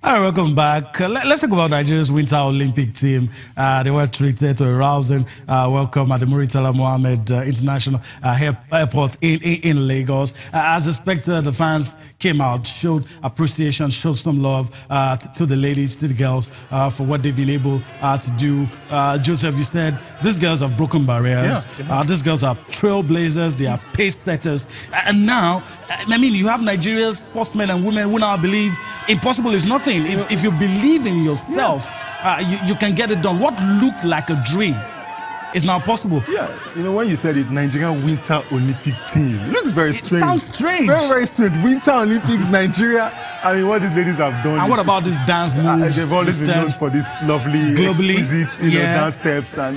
All right, welcome back. Let's talk about Nigeria's Winter Olympic team. They were treated to a rousing welcome at the Muritala Mohammed International Airport in Lagos. As expected, the fans came out, showed appreciation, showed some love to the ladies, to the girls for what they've been able to do. Joseph, you said these girls have broken barriers. Yeah. These girls are trailblazers. They are pace setters. And now, I mean, you have Nigeria's sportsmen and women who now believe impossible is nothing. If you believe in yourself, you can get it done. What looked like a dream is now possible. Yeah, when you said it, Nigerian Winter Olympic team, it looks very strange. It sounds strange. Very, very strange. Winter Olympics, Nigeria. I mean, what these ladies have done. And what about this dance moves? They've always been known for this lovely, exquisite, dance steps, and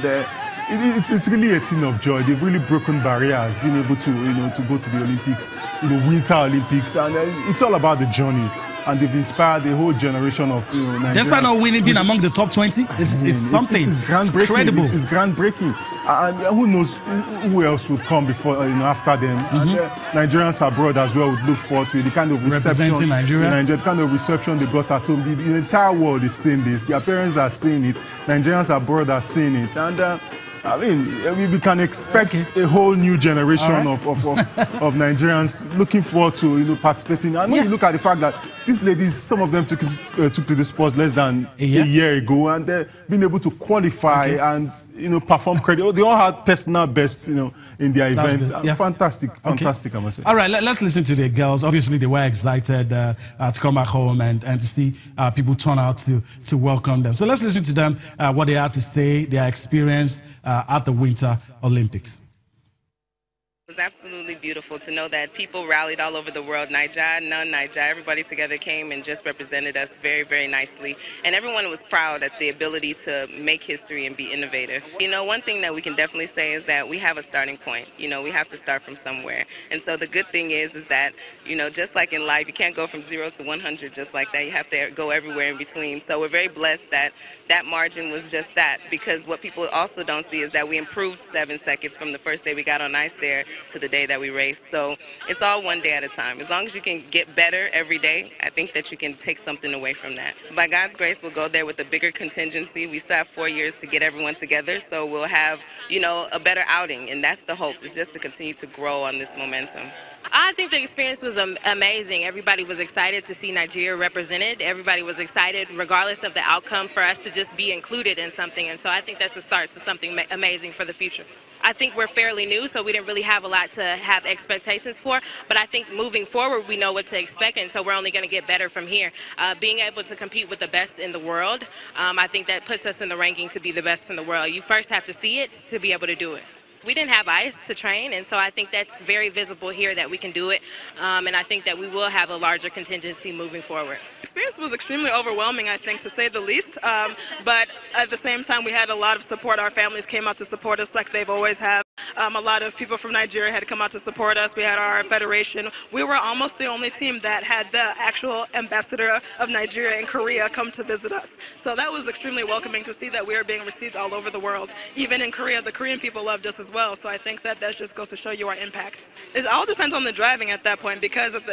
it's really a thing of joy. They've really broken barriers, being able to, to go to the Olympics, Winter Olympics, and it's all about the journey. And they've inspired a whole generation of Nigerians. Despite not winning, being among the top 20, it's something. It's groundbreaking. It's incredible. It's groundbreaking. And who knows who else would come before, after them. And Nigerians abroad as well would look forward to it. The kind of reception, representing Nigeria. The kind of reception they got at home. The entire world is seeing this. Their parents are seeing it. Nigerians abroad are seeing it. And I mean, we can expect a whole new generation of Nigerians looking forward to participating. And when you look at the fact that these ladies, some of them took to the sports less than a year ago, and they're being able to qualify and perform credit. They all had personal best in their events. Fantastic, I must say. All right, let's listen to the girls. Obviously, they were excited to come back home and to see people turn out to welcome them. So let's listen to them, what they had to say, their experience at the Winter Olympics. It was absolutely beautiful to know that people rallied all over the world. Niger, non-Niger, everybody together came and just represented us very, very nicely. And everyone was proud at the ability to make history and be innovative. One thing that we can definitely say is that we have a starting point. We have to start from somewhere. And so the good thing is that, just like in life, you can't go from 0 to 100 just like that. You have to go everywhere in between. So we're very blessed that that margin was just that, because what people also don't see is that we improved 7 seconds from the first day we got on ice there to the day that we raced. So it's all one day at a time. As long as you can get better every day, I think that you can take something away from that. By God's grace, we'll go there with a bigger contingency. We still have 4 years to get everyone together, so we'll have, a better outing, and that's the hope, is just to continue to grow on this momentum. I think the experience was amazing. Everybody was excited to see Nigeria represented. Everybody was excited, regardless of the outcome, for us to just be included in something. And so I think that's the start to something amazing for the future. I think we're fairly new, so we didn't really have a lot to have expectations for. But I think moving forward, we know what to expect, and so we're only going to get better from here. Being able to compete with the best in the world, I think that puts us in the ranking to be the best in the world. You first have to see it to be able to do it. We didn't have ice to train, and so I think that's very visible here that we can do it, and I think that we will have a larger contingency moving forward. The experience was extremely overwhelming, I think, to say the least, but at the same time we had a lot of support. Our families came out to support us like they've always have. A lot of people from Nigeria had come out to support us. We had our federation. We were almost the only team that had the actual ambassador of Nigeria in Korea come to visit us. So that was extremely welcoming to see that we were being received all over the world. Even in Korea, the Korean people loved us as well. So I think that just goes to show you our impact. It all depends on the driving at that point, because at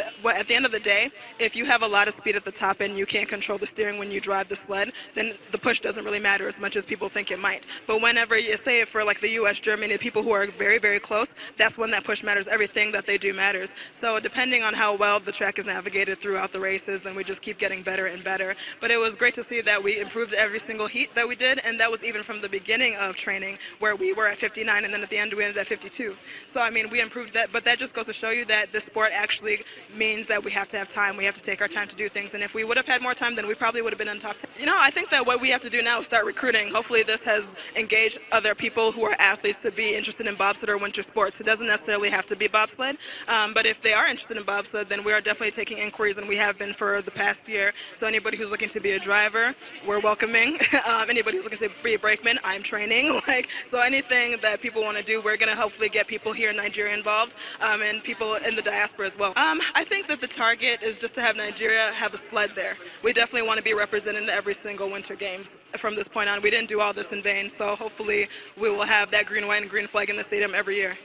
the end of the day, if you have a lot of speed at the top and you can't control the steering when you drive the sled, then the push doesn't really matter as much as people think it might. But whenever you say it for like the US, Germany, people who are very, very close, that's when that push matters. Everything that they do matters. So depending on how well the track is navigated throughout the races, then we just keep getting better and better. But it was great to see that we improved every single heat that we did, and that was even from the beginning of training, where we were at 59 and then at the end we ended at 52. So I mean, we improved that, but that just goes to show you that this sport actually means that we have to have time. We have to take our time to do things, and if we would have had more time, then we probably would have been in top 10. I think that what we have to do now is start recruiting. Hopefully this has engaged other people who are athletes to be interested in bobsled or winter sports. It doesn't necessarily have to be bobsled, but if they are interested in bobsled, then we are definitely taking inquiries, and we have been for the past year. So anybody who's looking to be a driver, we're welcoming. Anybody who's looking to be a brakeman, I'm training. So anything that people want to do, we're going to hopefully get people here in Nigeria involved, and people in the diaspora as well. I think that the target is just to have Nigeria have a sled there. We definitely want to be represented in every single Winter Games from this point on. We didn't do all this in vain, so hopefully we will have that green, white, and green flag in the stadium every year.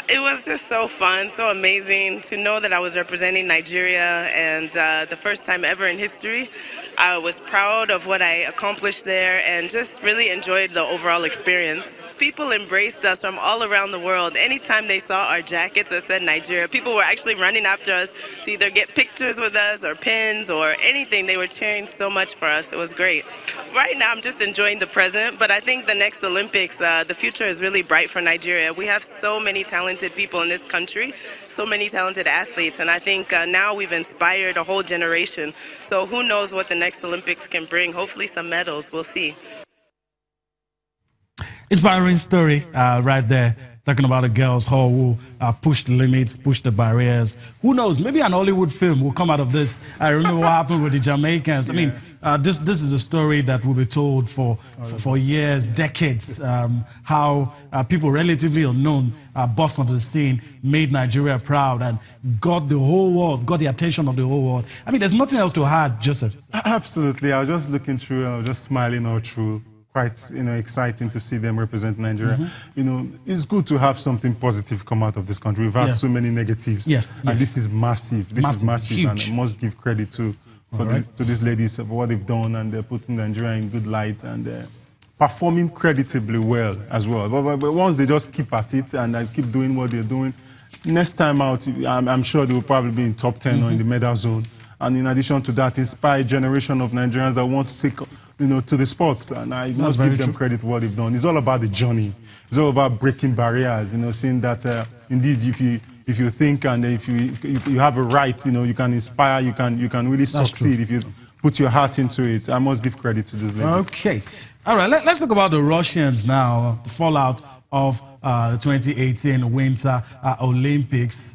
It was just so fun, so amazing to know that I was representing Nigeria, and the first time ever in history. I was proud of what I accomplished there and just really enjoyed the overall experience. People embraced us from all around the world. Anytime they saw our jackets that said Nigeria, people were actually running after us to either get pictures with us or pins or anything. They were cheering so much for us. It was great. Right now, I'm just enjoying the present, but I think the next Olympics, the future is really bright for Nigeria. We have so many talented people in this country, so many talented athletes, and I think now we've inspired a whole generation. So who knows what the next Olympics can bring? Hopefully some medals. We'll see. Inspiring story right there, talking about the girls who pushed the limits, pushed the barriers. Who knows, maybe an Hollywood film will come out of this. I remember what happened with the Jamaicans. I mean, this is a story that will be told for years, decades, how people relatively unknown burst onto the scene, made Nigeria proud, and got the whole world, got the attention of the whole world. I mean, there's nothing else to add, Joseph. Absolutely. I was just looking through, I was just smiling all through. Quite, exciting to see them represent Nigeria. It's good to have something positive come out of this country. We've had so many negatives. And this is massive. This is massive, huge. And I must give credit to these ladies for what they've done, and they're putting Nigeria in good light and performing creditably well as well. But once they just keep at it and keep doing what they're doing, next time out, I'm sure they will probably be in top 10 or in the medal zone. And in addition to that, inspire a generation of Nigerians that want to take, to the sport. And I must give them credit for what they've done. It's all about the journey. It's all about breaking barriers. Seeing that indeed, if you think and if you have a right, you can inspire, you can really succeed if you put your heart into it. I must give credit to those ladies. Okay, all right. Let's talk about the Russians now. The fallout of the 2018 Winter Olympics.